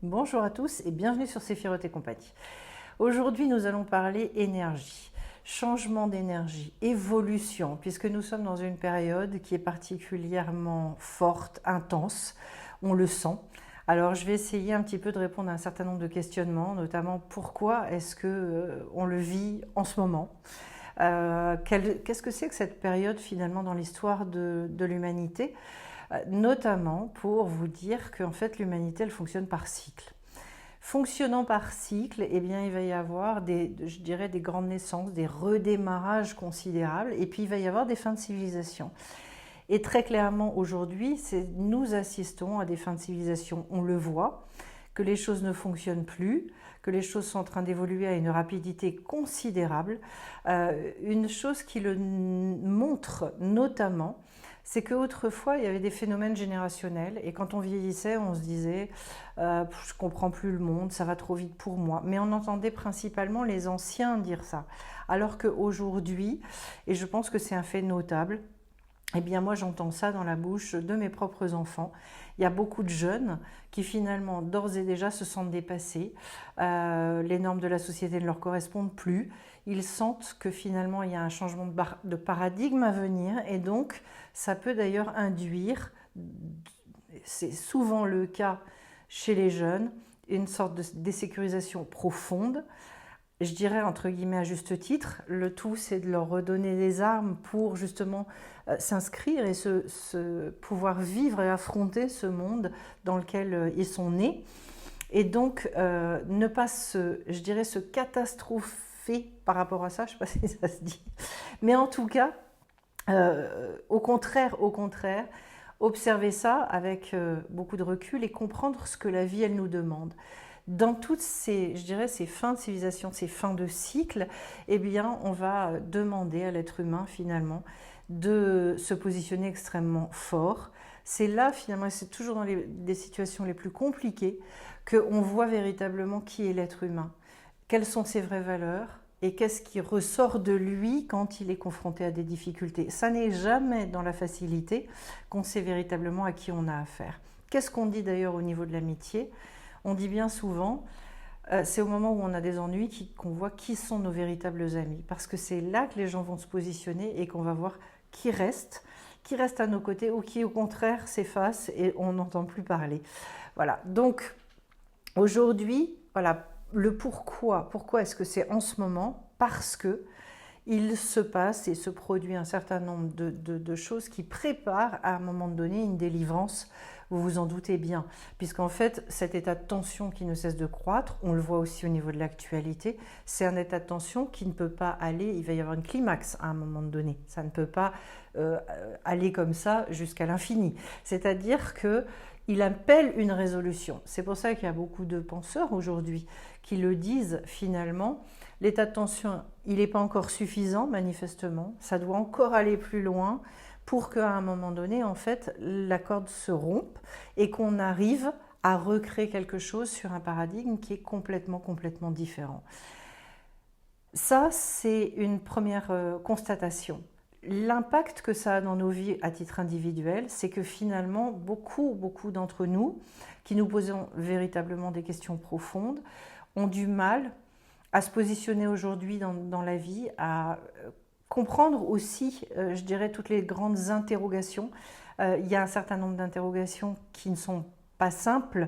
Bonjour à tous et bienvenue sur Séphiroth et compagnie. Aujourd'hui, nous allons parler énergie, changement d'énergie, évolution, puisque nous sommes dans une période qui est particulièrement forte, intense, on le sent. Alors, je vais essayer un petit peu de répondre à un certain nombre de questionnements, notamment pourquoi est-ce que on le vit en ce moment. Qu'est-ce que c'est que cette période finalement dans l'histoire de l'humanité, notamment pour vous dire qu'en fait l'humanité elle fonctionne par cycle. Fonctionnant par cycle, eh bien, il va y avoir je dirais, des grandes naissances, des redémarrages considérables, et puis il va y avoir des fins de civilisation. Et très clairement, aujourd'hui, nous assistons à des fins de civilisation. On le voit, que les choses ne fonctionnent plus, que les choses sont en train d'évoluer à une rapidité considérable. Une chose qui le montre notamment, c'est qu'autrefois, il y avait des phénomènes générationnels, et quand on vieillissait, on se disait je ne comprends plus le monde, ça va trop vite pour moi. Mais on entendait principalement les anciens dire ça. Alors qu'aujourd'hui, et je pense que c'est un fait notable, eh bien moi j'entends ça dans la bouche de mes propres enfants. Il y a beaucoup de jeunes qui finalement d'ores et déjà se sentent dépassés. Les normes de la société ne leur correspondent plus. Ils sentent que finalement il y a un changement de paradigme à venir et donc ça peut d'ailleurs induire, c'est souvent le cas chez les jeunes, une sorte de désécurisation profonde. Je dirais entre guillemets à juste titre, le tout c'est de leur redonner des armes pour justement s'inscrire et pouvoir vivre et affronter ce monde dans lequel ils sont nés. Et donc ne pas je dirais, se catastropher par rapport à ça, je ne sais pas si ça se dit, mais en tout cas, au contraire, observer ça avec beaucoup de recul et comprendre ce que la vie elle nous demande. Dans toutes je dirais, ces fins de civilisation, ces fins de cycle, eh bien, on va demander à l'être humain finalement de se positionner extrêmement fort. C'est là finalement, c'est toujours dans des situations les plus compliquées qu'on voit véritablement qui est l'être humain, quelles sont ses vraies valeurs et qu'est-ce qui ressort de lui quand il est confronté à des difficultés. Ça n'est jamais dans la facilité qu'on sait véritablement à qui on a affaire. Qu'est-ce qu'on dit d'ailleurs au niveau de l'amitié ? On dit bien souvent, c'est au moment où on a des ennuis qu'on voit qui sont nos véritables amis. Parce que c'est là que les gens vont se positionner et qu'on va voir qui reste à nos côtés ou qui au contraire s'efface et on n'entend plus parler. Voilà, donc aujourd'hui, voilà, le pourquoi est-ce que c'est en ce moment ? Parce que il se passe et se produit un certain nombre de choses qui préparent à un moment donné une délivrance, vous vous en doutez bien, puisqu'en fait cet état de tension qui ne cesse de croître, on le voit aussi au niveau de l'actualité, c'est un état de tension qui ne peut pas aller, il va y avoir une climax à un moment donné, ça ne peut pas aller comme ça jusqu'à l'infini, c'est-à-dire que il appelle une résolution. C'est pour ça qu'il y a beaucoup de penseurs aujourd'hui qui le disent finalement. L'état de tension, il n'est pas encore suffisant manifestement. Ça doit encore aller plus loin pour qu'à un moment donné, en fait, la corde se rompe et qu'on arrive à recréer quelque chose sur un paradigme qui est complètement différent. Ça, c'est une première constatation. L'impact que ça a dans nos vies à titre individuel, c'est que finalement, beaucoup d'entre nous, qui nous posons véritablement des questions profondes, ont du mal à se positionner aujourd'hui dans la vie, à comprendre aussi, je dirais, toutes les grandes interrogations. Il y a un certain nombre d'interrogations qui ne sont pas simples.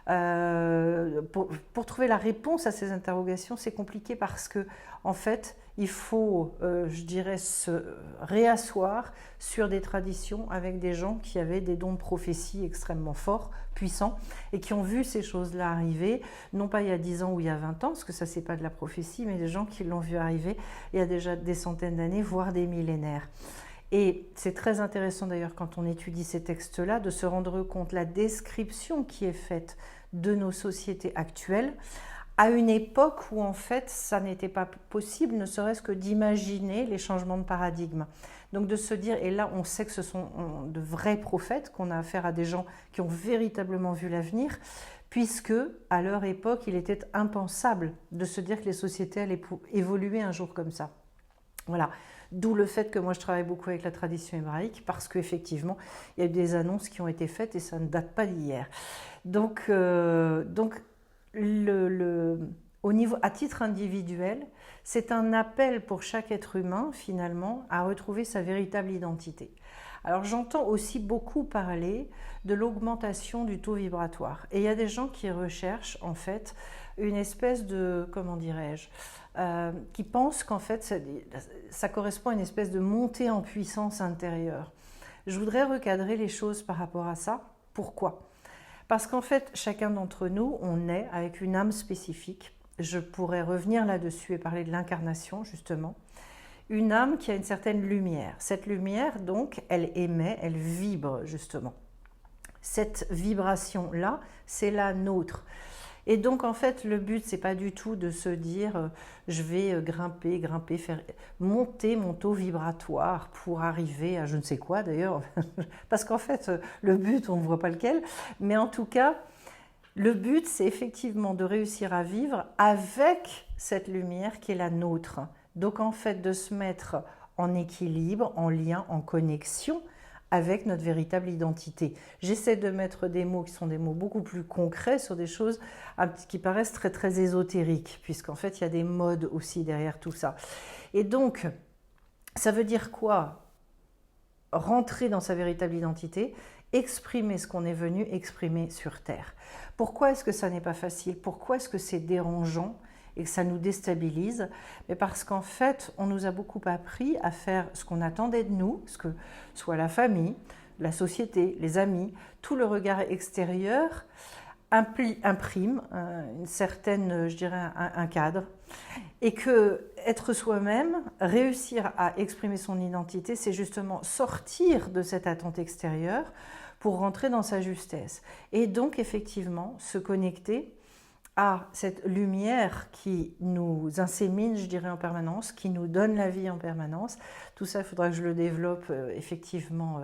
Pour trouver la réponse à ces interrogations, c'est compliqué parce que, en fait, il faut, je dirais, se réasseoir sur des traditions avec des gens qui avaient des dons de prophétie extrêmement forts, puissants, et qui ont vu ces choses-là arriver, non pas il y a 10 ans ou il y a 20 ans, parce que ça, c'est pas de la prophétie, mais des gens qui l'ont vu arriver il y a déjà des centaines d'années, voire des millénaires. Et c'est très intéressant d'ailleurs quand on étudie ces textes-là de se rendre compte de la description qui est faite de nos sociétés actuelles à une époque où en fait ça n'était pas possible, ne serait-ce que d'imaginer les changements de paradigme. Donc de se dire, et là on sait que ce sont de vrais prophètes, qu'on a affaire à des gens qui ont véritablement vu l'avenir, puisque à leur époque il était impensable de se dire que les sociétés allaient évoluer un jour comme ça. Voilà. D'où le fait que moi je travaille beaucoup avec la tradition hébraïque, parce qu'effectivement, il y a eu des annonces qui ont été faites et ça ne date pas d'hier. Donc au niveau, à titre individuel, c'est un appel pour chaque être humain, finalement, à retrouver sa véritable identité. Alors j'entends aussi beaucoup parler de l'augmentation du taux vibratoire. Et il y a des gens qui recherchent en fait une espèce de, comment dirais-je, qui pensent qu'en fait ça correspond à une espèce de montée en puissance intérieure. Je voudrais recadrer les choses par rapport à ça. Pourquoi ? Parce qu'en fait, chacun d'entre nous, on est avec une âme spécifique. Je pourrais revenir là-dessus et parler de l'incarnation, justement. Une âme qui a une certaine lumière. Cette lumière, donc, elle émet, elle vibre, justement. Cette vibration-là, c'est la nôtre. Et donc, en fait, le but, c'est pas du tout de se dire je vais grimper, faire monter mon taux vibratoire pour arriver à je ne sais quoi d'ailleurs. Parce qu'en fait, le but, on ne voit pas lequel. Mais en tout cas, le but, c'est effectivement de réussir à vivre avec cette lumière qui est la nôtre. Donc, en fait, de se mettre en équilibre, en lien, en connexion avec notre véritable identité. J'essaie de mettre des mots qui sont des mots beaucoup plus concrets sur des choses qui paraissent très très ésotériques, puisqu'en fait il y a des modes aussi derrière tout ça. Et donc, ça veut dire quoi ? Rentrer dans sa véritable identité, exprimer ce qu'on est venu exprimer sur Terre. Pourquoi est-ce que ça n'est pas facile ? Pourquoi est-ce que c'est dérangeant ? Et que ça nous déstabilise, mais parce qu'en fait, on nous a beaucoup appris à faire ce qu'on attendait de nous, ce que soit la famille, la société, les amis, tout le regard extérieur imprime une certaine, je dirais, un cadre, et que être soi-même, réussir à exprimer son identité, c'est justement sortir de cette attente extérieure pour rentrer dans sa justesse. Et donc, effectivement, se connecter à cette lumière qui nous insémine, je dirais, en permanence, qui nous donne la vie en permanence. Tout ça, il faudra que je le développe effectivement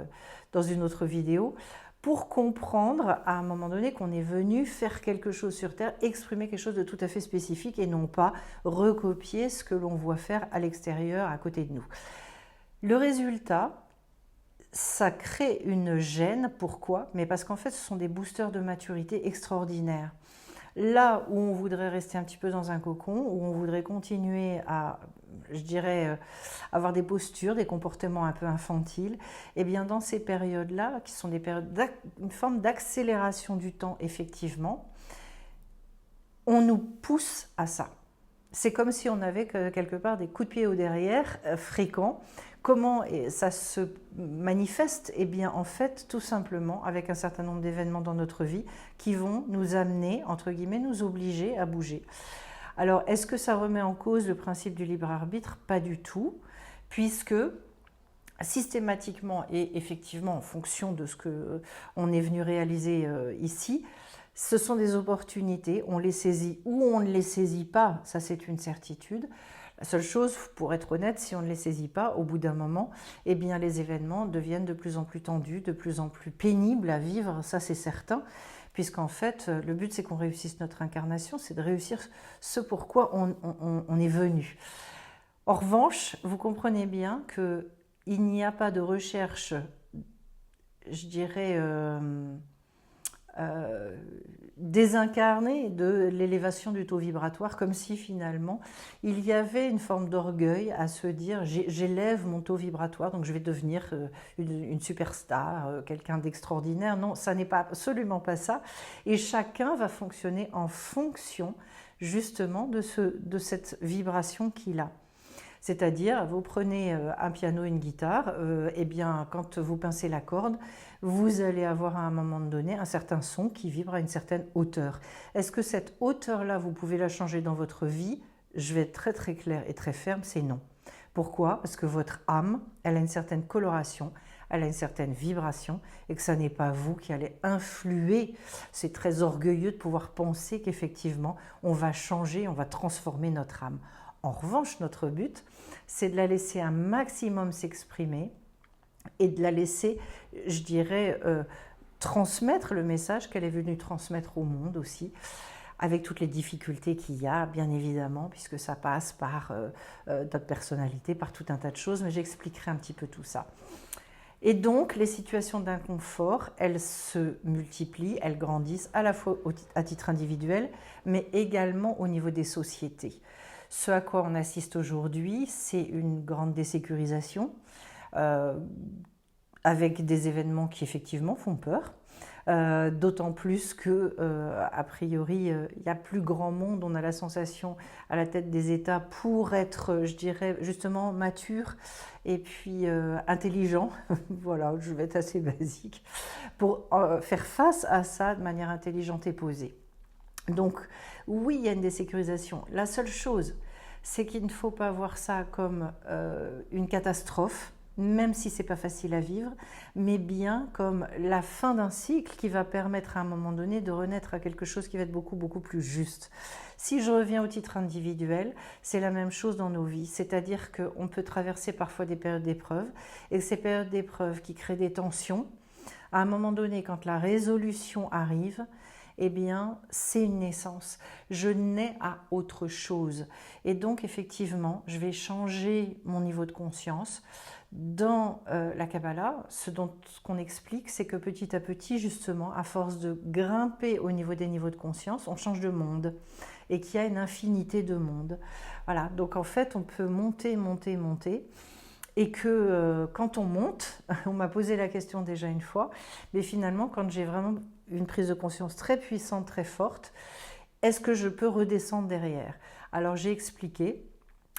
dans une autre vidéo, pour comprendre à un moment donné qu'on est venu faire quelque chose sur Terre, exprimer quelque chose de tout à fait spécifique et non pas recopier ce que l'on voit faire à l'extérieur, à côté de nous. Le résultat, ça crée une gêne. Pourquoi ? Mais parce qu'en fait, ce sont des boosters de maturité extraordinaires. Là où on voudrait rester un petit peu dans un cocon, où on voudrait continuer à, je dirais, avoir des postures, des comportements un peu infantiles, et bien dans ces périodes-là, qui sont des périodes une forme d'accélération du temps, effectivement, on nous pousse à ça. C'est comme si on avait quelque part des coups de pied au derrière fréquents. Comment ça se manifeste ? Eh bien, en fait, tout simplement, avec un certain nombre d'événements dans notre vie qui vont nous amener, entre guillemets, nous obliger à bouger. Alors, est-ce que ça remet en cause le principe du libre arbitre ? Pas du tout, puisque systématiquement et effectivement en fonction de ce qu'on est venu réaliser ici, ce sont des opportunités, on les saisit ou on ne les saisit pas, ça c'est une certitude. La seule chose, pour être honnête, si on ne les saisit pas, au bout d'un moment, eh bien, les événements deviennent de plus en plus tendus, de plus en plus pénibles à vivre, ça c'est certain, puisqu'en fait, le but c'est qu'on réussisse notre incarnation, c'est de réussir ce pourquoi on est venu. En revanche, vous comprenez bien qu'il n'y a pas de recherche, je dirais, désincarné de l'élévation du taux vibratoire, comme si finalement il y avait une forme d'orgueil à se dire j'élève mon taux vibratoire donc je vais devenir une superstar, quelqu'un d'extraordinaire. Non, ça n'est pas absolument pas ça, et chacun va fonctionner en fonction justement de cette vibration qu'il a. C'est-à-dire, vous prenez un piano, une guitare, et bien quand vous pincez la corde, vous allez avoir à un moment donné un certain son qui vibre à une certaine hauteur. Est-ce que cette hauteur-là, vous pouvez la changer dans votre vie ? Je vais être très très claire et très ferme, c'est non. Pourquoi ? Parce que votre âme, elle a une certaine coloration, elle a une certaine vibration, et que ça n'est pas vous qui allez influer. C'est très orgueilleux de pouvoir penser qu'effectivement, on va changer, on va transformer notre âme. En revanche, notre but, c'est de la laisser un maximum s'exprimer et de la laisser, je dirais, transmettre le message qu'elle est venue transmettre au monde aussi, avec toutes les difficultés qu'il y a, bien évidemment, puisque ça passe par notre personnalité, par tout un tas de choses, mais j'expliquerai un petit peu tout ça. Et donc, les situations d'inconfort, elles se multiplient, elles grandissent à la fois à titre individuel, mais également au niveau des sociétés. Ce à quoi on assiste aujourd'hui, c'est une grande désécurisation, avec des événements qui effectivement font peur. D'autant plus que, a priori, il y a plus grand monde, on a la sensation à la tête des États pour être, je dirais, justement mature et puis intelligent, voilà, je vais être assez basique, pour faire face à ça de manière intelligente et posée. Donc oui, il y a une désécurisation. La seule chose, c'est qu'il ne faut pas voir ça comme une catastrophe, même si ce n'est pas facile à vivre, mais bien comme la fin d'un cycle qui va permettre à un moment donné de renaître à quelque chose qui va être beaucoup, beaucoup plus juste. Si je reviens au titre individuel, c'est la même chose dans nos vies, c'est-à-dire qu'on peut traverser parfois des périodes d'épreuve, et ces périodes d'épreuve qui créent des tensions, à un moment donné, quand la résolution arrive, eh bien, c'est une naissance. Je nais à autre chose. Et donc, effectivement, je vais changer mon niveau de conscience. Dans la Kabbalah, ce qu'on explique, c'est que petit à petit, justement, à force de grimper au niveau des niveaux de conscience, on change de monde et qu'il y a une infinité de mondes. Voilà, donc en fait, on peut monter, monter, monter. Et que quand on monte, on m'a posé la question déjà une fois, mais finalement, quand j'ai vraiment une prise de conscience très puissante, très forte, est-ce que je peux redescendre derrière? Alors j'ai expliqué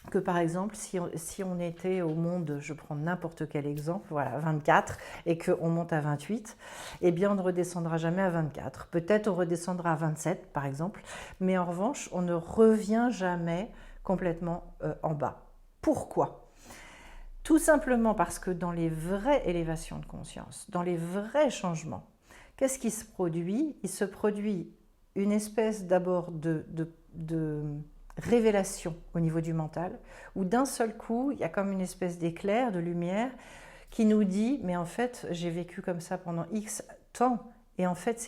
que par exemple, si on était au monde, je prends n'importe quel exemple, voilà, 24, et qu'on monte à 28, eh bien on ne redescendra jamais à 24. Peut-être on redescendra à 27, par exemple, mais en revanche, on ne revient jamais complètement en bas. Pourquoi ? Tout simplement parce que dans les vraies élévations de conscience, dans les vrais changements, qu'est-ce qui se produit? Il se produit une espèce d'abord de révélation au niveau du mental, où d'un seul coup, il y a comme une espèce d'éclair, de lumière, qui nous dit, mais en fait, j'ai vécu comme ça pendant X temps, et en fait,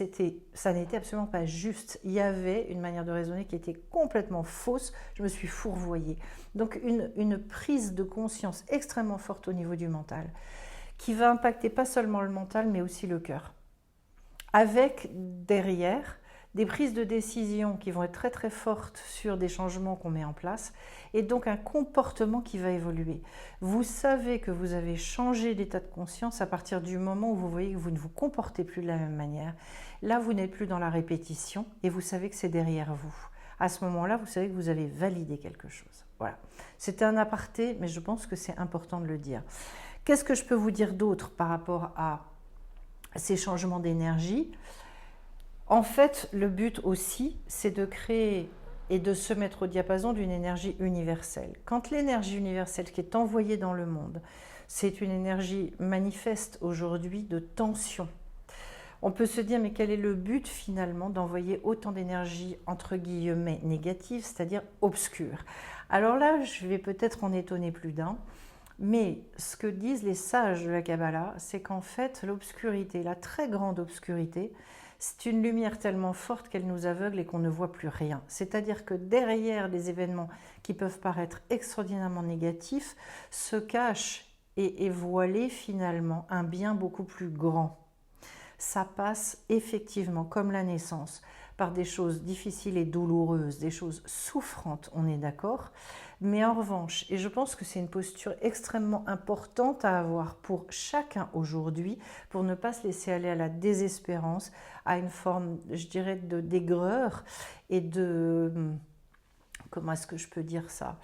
ça n'était absolument pas juste. Il y avait une manière de raisonner qui était complètement fausse, je me suis fourvoyée. Donc une prise de conscience extrêmement forte au niveau du mental, qui va impacter pas seulement le mental, mais aussi le cœur. Avec derrière des prises de décision qui vont être très très fortes sur des changements qu'on met en place et donc un comportement qui va évoluer. Vous savez que vous avez changé d'état de conscience à partir du moment où vous voyez que vous ne vous comportez plus de la même manière. Là, vous n'êtes plus dans la répétition et vous savez que c'est derrière vous. À ce moment-là, vous savez que vous avez validé quelque chose. Voilà. C'était un aparté, mais je pense que c'est important de le dire. Qu'est-ce que je peux vous dire d'autre par rapport à ces changements d'énergie? En fait, le but aussi, c'est de créer et de se mettre au diapason d'une énergie universelle. Quand l'énergie universelle qui est envoyée dans le monde, c'est une énergie manifeste aujourd'hui de tension. On peut se dire, mais quel est le but finalement d'envoyer autant d'énergie entre guillemets négative, c'est-à-dire obscure? Alors là, je vais peut-être en étonner plus d'un, mais ce que disent les sages de la Kabbalah, c'est qu'en fait, l'obscurité, la très grande obscurité, c'est une lumière tellement forte qu'elle nous aveugle et qu'on ne voit plus rien. C'est-à-dire que derrière les événements qui peuvent paraître extraordinairement négatifs, se cache et est voilé finalement un bien beaucoup plus grand. Ça passe effectivement, comme la naissance, par des choses difficiles et douloureuses, des choses souffrantes, on est d'accord. Mais en revanche, et je pense que c'est une posture extrêmement importante à avoir pour chacun aujourd'hui, pour ne pas se laisser aller à la désespérance, à une forme, je dirais, d'aigreur et de... Comment est-ce que je peux dire ça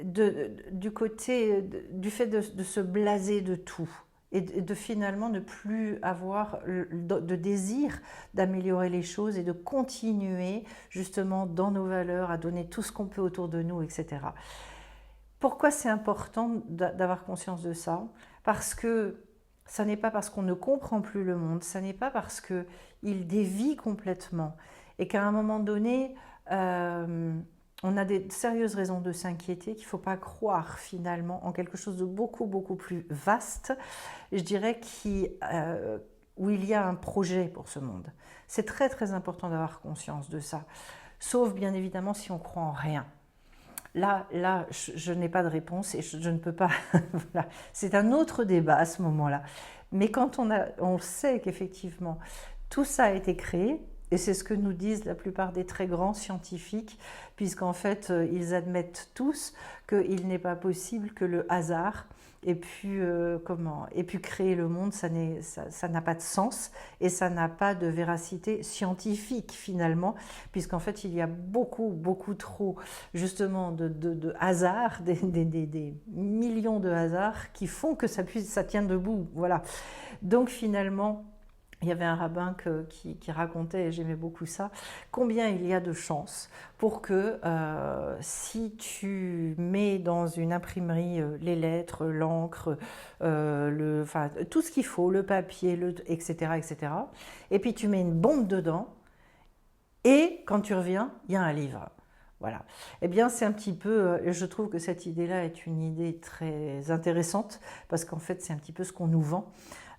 du côté du fait de se blaser de tout et de finalement ne plus avoir de désir d'améliorer les choses et de continuer justement dans nos valeurs à donner tout ce qu'on peut autour de nous, etc. Pourquoi c'est important d'avoir conscience de ça? Parce que ça n'est pas parce qu'on ne comprend plus le monde, ça n'est pas parce qu'il dévie complètement et qu'à un moment donné, on a des sérieuses raisons de s'inquiéter, qu'il ne faut pas croire finalement en quelque chose de beaucoup, beaucoup plus vaste, je dirais, où il y a un projet pour ce monde. C'est très très important d'avoir conscience de ça, sauf bien évidemment si on croit en rien. Là, je n'ai pas de réponse et je ne peux pas. Voilà. C'est un autre débat à ce moment-là. Mais quand on sait qu'effectivement tout ça a été créé, et c'est ce que nous disent la plupart des très grands scientifiques, puisqu'en fait ils admettent tous qu'il n'est pas possible que le hasard ait pu créer le monde, ça n'a pas de sens et ça n'a pas de véracité scientifique finalement, puisqu'en fait il y a beaucoup trop justement de hasards, des millions de hasards qui font que ça tienne debout. Voilà. Donc finalement, il y avait un rabbin qui racontait, et j'aimais beaucoup ça, combien il y a de chances pour que si tu mets dans une imprimerie les lettres, l'encre, tout ce qu'il faut, le papier, etc., et puis tu mets une bombe dedans, et quand tu reviens, il y a un livre. Voilà. Eh bien, c'est un petit peu, je trouve que cette idée-là est une idée très intéressante, parce qu'en fait, c'est un petit peu ce qu'on nous vend.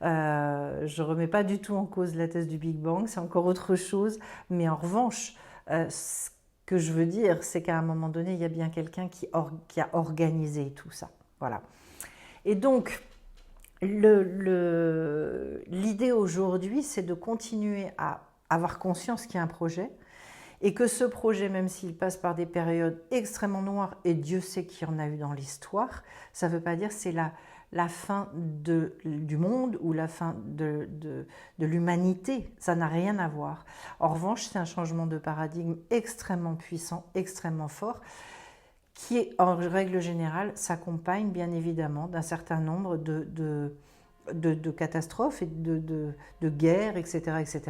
Je ne remets pas du tout en cause la thèse du Big Bang, c'est encore autre chose, mais en revanche, ce que je veux dire, c'est qu'à un moment donné, il y a bien quelqu'un qui a organisé tout ça. Voilà. Et donc, l'idée aujourd'hui, c'est de continuer à avoir conscience qu'il y a un projet, et que ce projet, même s'il passe par des périodes extrêmement noires, et Dieu sait qu'il y en a eu dans l'histoire, ça ne veut pas dire que c'est la fin du monde ou la fin de l'humanité, ça n'a rien à voir. En revanche, c'est un changement de paradigme extrêmement puissant, extrêmement fort, qui, en règle générale, s'accompagne bien évidemment d'un certain nombre de catastrophes et de guerres, etc.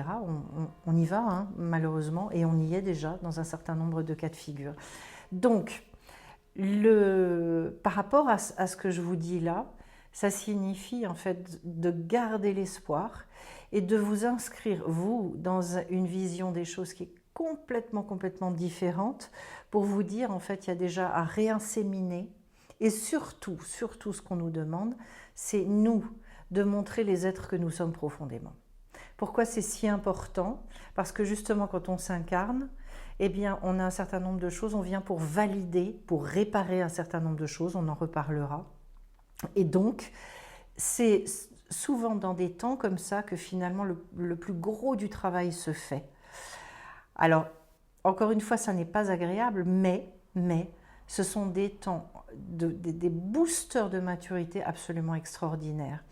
On y va, hein, malheureusement, et on y est déjà dans un certain nombre de cas de figure. Donc, par rapport à ce que je vous dis là, ça signifie en fait de garder l'espoir et de vous inscrire, vous, dans une vision des choses qui est complètement différente, pour vous dire en fait il y a déjà à réinséminer, et surtout ce qu'on nous demande, c'est nous de montrer les êtres que nous sommes profondément. Pourquoi c'est si important? Parce que justement quand on s'incarne, eh bien on a un certain nombre de choses, on vient pour valider, pour réparer un certain nombre de choses, on en reparlera. Et donc c'est souvent dans des temps comme ça que finalement le plus gros du travail se fait. Alors, encore une fois, ça n'est pas agréable, mais ce sont des temps, des boosters de maturité absolument extraordinaires.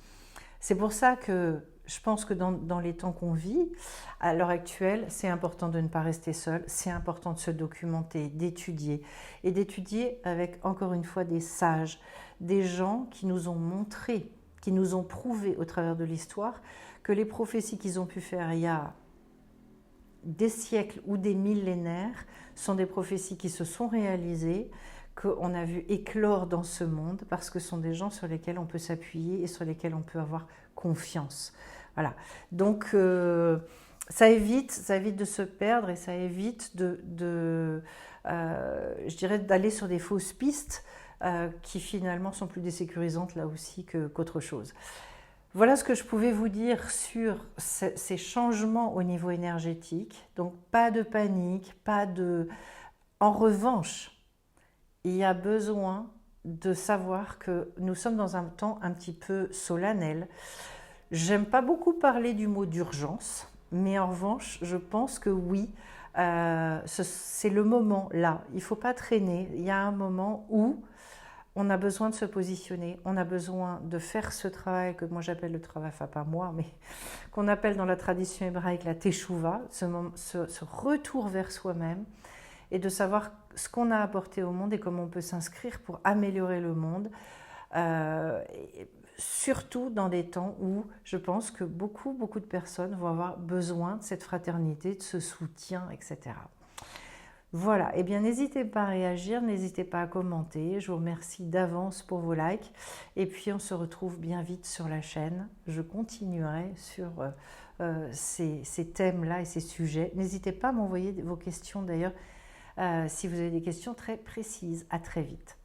C'est pour ça que je pense que dans les temps qu'on vit, à l'heure actuelle, c'est important de ne pas rester seul, c'est important de se documenter, d'étudier, et d'étudier avec, encore une fois, des sages, des gens qui nous ont montré, qui nous ont prouvé au travers de l'histoire que les prophéties qu'ils ont pu faire il y a des siècles ou des millénaires sont des prophéties qui se sont réalisées, qu'on a vu éclore dans ce monde, parce que ce sont des gens sur lesquels on peut s'appuyer et sur lesquels on peut avoir confiance. Voilà. Donc ça évite de se perdre et ça évite je dirais, d'aller sur des fausses pistes qui finalement sont plus désécurisantes là aussi qu'autre chose. Voilà ce que je pouvais vous dire sur ces changements au niveau énergétique. Donc pas de panique, En revanche, il y a besoin de savoir que nous sommes dans un temps un petit peu solennel. J'aime pas beaucoup parler du mot d'urgence, mais en revanche, je pense que oui, c'est le moment là. Il ne faut pas traîner. Il y a un moment où on a besoin de se positionner, on a besoin de faire ce travail que moi j'appelle le travail, enfin pas moi, mais qu'on appelle dans la tradition hébraïque la teshuva, ce retour vers soi-même, et de savoir ce qu'on a apporté au monde et comment on peut s'inscrire pour améliorer le monde, surtout dans des temps où je pense que beaucoup de personnes vont avoir besoin de cette fraternité, de ce soutien, etc. Voilà, eh bien n'hésitez pas à réagir, n'hésitez pas à commenter, je vous remercie d'avance pour vos likes, et puis on se retrouve bien vite sur la chaîne, je continuerai sur ces thèmes-là et ces sujets. N'hésitez pas à m'envoyer vos questions d'ailleurs, si vous avez des questions très précises. À très vite.